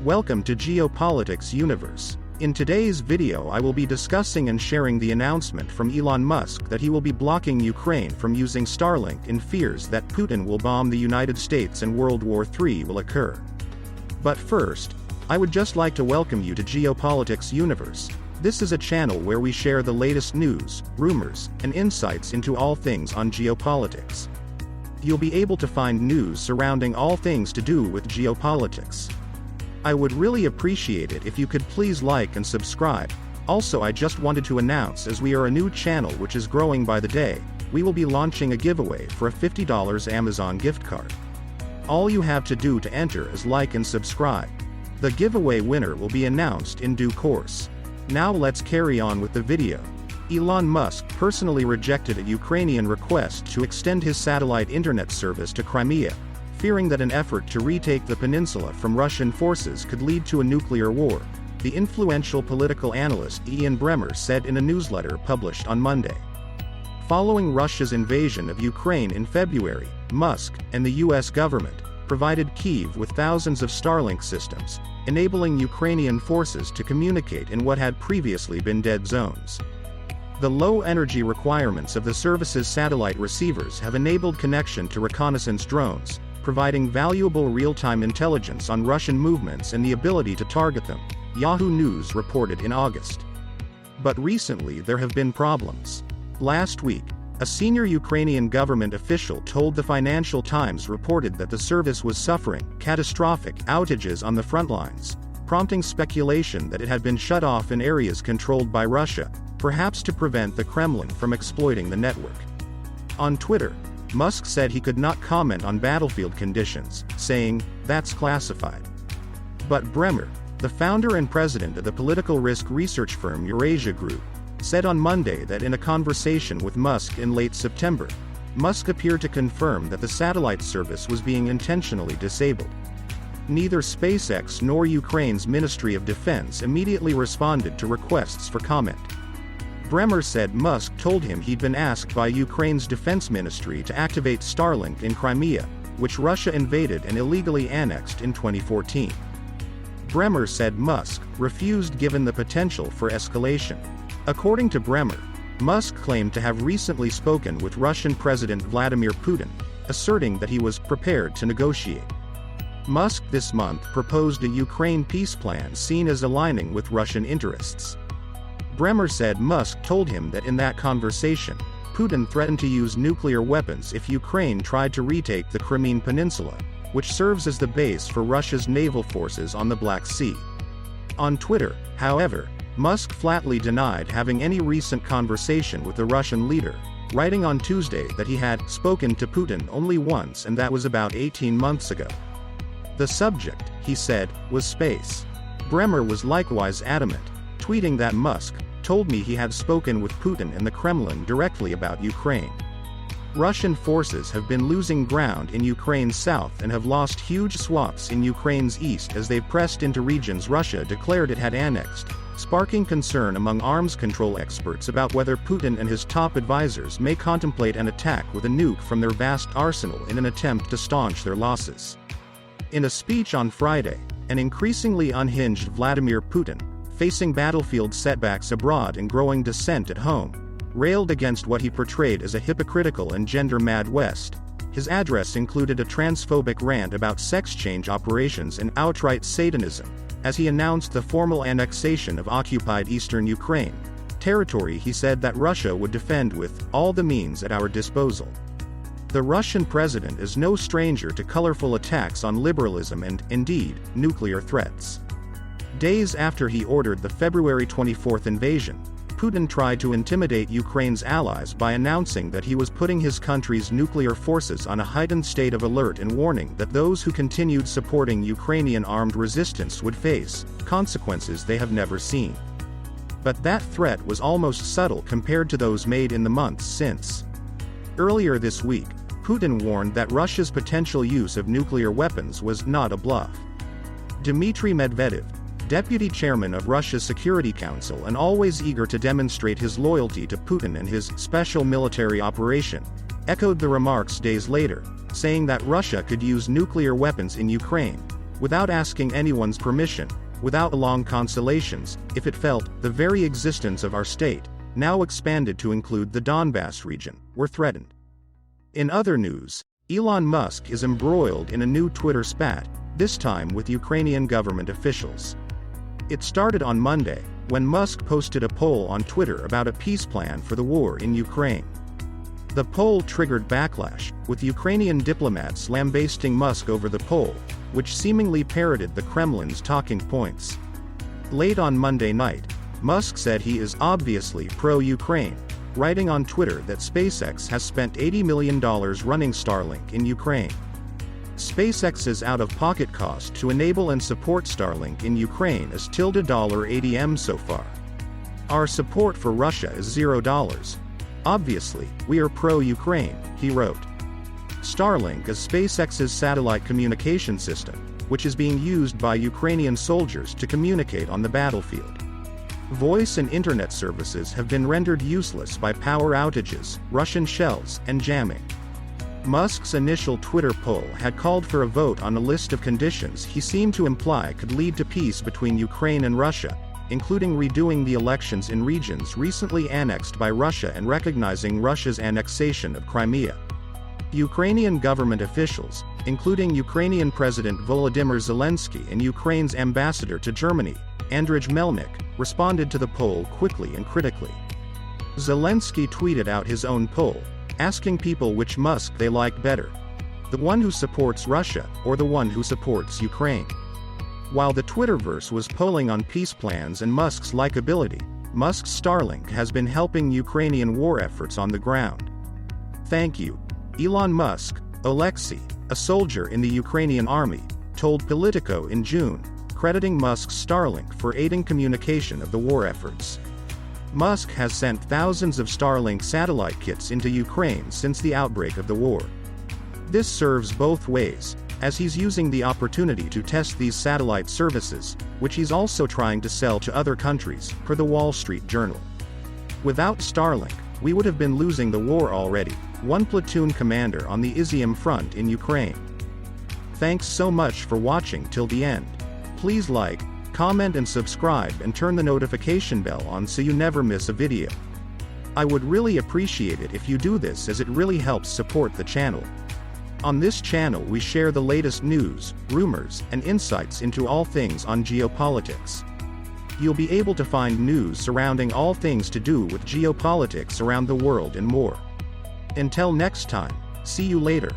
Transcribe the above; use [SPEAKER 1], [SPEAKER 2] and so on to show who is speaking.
[SPEAKER 1] Welcome to Geopolitics Universe. In today's video I will be discussing and sharing the announcement from Elon Musk that he will be blocking Ukraine from using Starlink in fears that Putin will bomb the United States and World War III will occur. But first, I would just like to welcome you to Geopolitics Universe. This is a channel where we share the latest news, rumors, and insights into all things on geopolitics. You'll be able to find news surrounding all things to do with geopolitics. I would really appreciate it if you could please like and subscribe. Also, I just wanted to announce, as we are a new channel which is growing by the day, we will be launching a giveaway for a $50 Amazon gift card. All you have to do to enter is like and subscribe. The giveaway winner will be announced in due course. Now let's carry on with the video. Elon Musk personally rejected a Ukrainian request to extend his satellite internet service to Crimea, fearing that an effort to retake the peninsula from Russian forces could lead to a nuclear war, the influential political analyst Ian Bremmer said in a newsletter published on Monday. Following Russia's invasion of Ukraine in February, Musk and the US government provided Kyiv with thousands of Starlink systems, enabling Ukrainian forces to communicate in what had previously been dead zones. The low energy requirements of the service's satellite receivers have enabled connection to reconnaissance drones, providing valuable real-time intelligence on Russian movements and the ability to target them, Yahoo News reported in August. But recently there have been problems. Last week, a senior Ukrainian government official told the Financial Times reported that the service was suffering catastrophic outages on the front lines, prompting speculation that it had been shut off in areas controlled by Russia, perhaps to prevent the Kremlin from exploiting the network. On Twitter, Musk said he could not comment on battlefield conditions, saying, "That's classified." But Bremmer, the founder and president of the political risk research firm Eurasia Group, said on Monday that in a conversation with Musk in late September, Musk appeared to confirm that the satellite service was being intentionally disabled. Neither SpaceX nor Ukraine's Ministry of Defense immediately responded to requests for comment. Bremmer said Musk told him he'd been asked by Ukraine's defense ministry to activate Starlink in Crimea, which Russia invaded and illegally annexed in 2014. Bremmer said Musk refused given the potential for escalation. According to Bremmer, Musk claimed to have recently spoken with Russian President Vladimir Putin, asserting that he was prepared to negotiate. Musk this month proposed a Ukraine peace plan seen as aligning with Russian interests. Bremmer said Musk told him that in that conversation, Putin threatened to use nuclear weapons if Ukraine tried to retake the Crimean Peninsula, which serves as the base for Russia's naval forces on the Black Sea. On Twitter, however, Musk flatly denied having any recent conversation with the Russian leader, writing on Tuesday that he had spoken to Putin only once, and that was about 18 months ago. The subject, he said, was space. Bremmer was likewise adamant, tweeting that Musk told me he had spoken with Putin and the Kremlin directly about Ukraine. Russian forces have been losing ground in Ukraine's south and have lost huge swaths in Ukraine's east as they pressed into regions Russia declared it had annexed, sparking concern among arms control experts about whether Putin and his top advisors may contemplate an attack with a nuke from their vast arsenal in an attempt to staunch their losses. In a speech on Friday, an increasingly unhinged Vladimir Putin, facing battlefield setbacks abroad and growing dissent at home, railed against what he portrayed as a hypocritical and gender-mad West. His address included a transphobic rant about sex change operations and outright Satanism, as he announced the formal annexation of occupied eastern Ukraine, territory he said that Russia would defend with all the means at our disposal. The Russian president is no stranger to colorful attacks on liberalism and, indeed, nuclear threats. Days after he ordered the February 24 invasion, Putin tried to intimidate Ukraine's allies by announcing that he was putting his country's nuclear forces on a heightened state of alert and warning that those who continued supporting Ukrainian armed resistance would face consequences they have never seen. But that threat was almost subtle compared to those made in the months since. Earlier this week, Putin warned that Russia's potential use of nuclear weapons was not a bluff. Dmitry Medvedev, deputy chairman of Russia's Security Council and always eager to demonstrate his loyalty to Putin and his special military operation, echoed the remarks days later, saying that Russia could use nuclear weapons in Ukraine, without asking anyone's permission, without long consolations, if it felt, the very existence of our state, now expanded to include the Donbass region, were threatened. In other news, Elon Musk is embroiled in a new Twitter spat, this time with Ukrainian government officials. It started on Monday, when Musk posted a poll on Twitter about a peace plan for the war in Ukraine. The poll triggered backlash, with Ukrainian diplomats lambasting Musk over the poll, which seemingly parroted the Kremlin's talking points. Late on Monday night, Musk said he is obviously pro-Ukraine, writing on Twitter that SpaceX has spent $80 million running Starlink in Ukraine. SpaceX's out-of-pocket cost to enable and support Starlink in Ukraine is $80 so far. Our support for Russia is $0. Obviously, we are pro-Ukraine, he wrote. Starlink is SpaceX's satellite communication system, which is being used by Ukrainian soldiers to communicate on the battlefield. Voice and internet services have been rendered useless by power outages, Russian shells, and jamming. Musk's initial Twitter poll had called for a vote on a list of conditions he seemed to imply could lead to peace between Ukraine and Russia, including redoing the elections in regions recently annexed by Russia and recognizing Russia's annexation of Crimea. Ukrainian government officials, including Ukrainian President Volodymyr Zelensky and Ukraine's ambassador to Germany, Andriy Melnik, responded to the poll quickly and critically. Zelensky tweeted out his own poll, asking people which Musk they like better: the one who supports Russia, or the one who supports Ukraine. While the Twitterverse was polling on peace plans and Musk's likability, Musk's Starlink has been helping Ukrainian war efforts on the ground. Thank you, Elon Musk, Oleksiy, a soldier in the Ukrainian army, told Politico in June, crediting Musk's Starlink for aiding communication of the war efforts. Musk has sent thousands of Starlink satellite kits into Ukraine since the outbreak of the war. This serves both ways, as he's using the opportunity to test these satellite services, which he's also trying to sell to other countries, per the Wall Street Journal. Without Starlink, we would have been losing the war already, one platoon commander on the Izium front in Ukraine. Thanks so much for watching till the end. Please like, comment and subscribe and turn the notification bell on so you never miss a video. I would really appreciate it if you do this, as it really helps support the channel. On this channel we share the latest news, rumors, and insights into all things on geopolitics. You'll be able to find news surrounding all things to do with geopolitics around the world and more. Until next time, see you later.